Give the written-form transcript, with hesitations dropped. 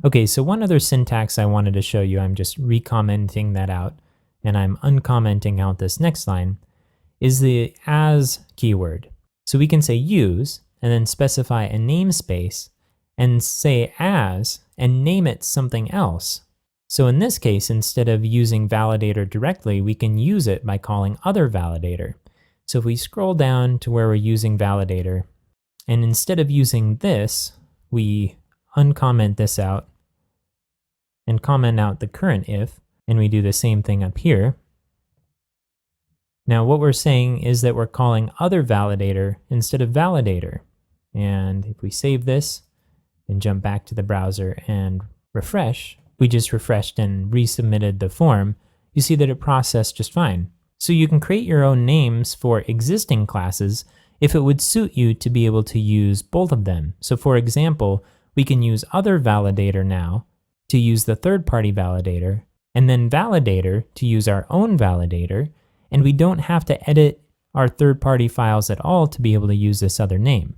Okay, so one other syntax I wanted to show you, I'm just recommenting that out, and I'm uncommenting out this next line, is the as keyword. So we can say use, and then specify a namespace, and say as, and name it something else. So in this case, instead of using validator directly, we can use it by calling other validator. So if we scroll down to where we're using validator, and instead of using this, we uncomment this out, and comment out the current if, and we do the same thing up here. Now what we're saying is that we're calling other validator instead of validator. And if we save this and jump back to the browser and refresh, we just refreshed and resubmitted the form, you see that it processed just fine. So you can create your own names for existing classes if it would suit you to be able to use both of them. So for example, we can use other validator now to use the third-party validator, and then validator to use our own validator, and we don't have to edit our third-party files at all to be able to use this other name.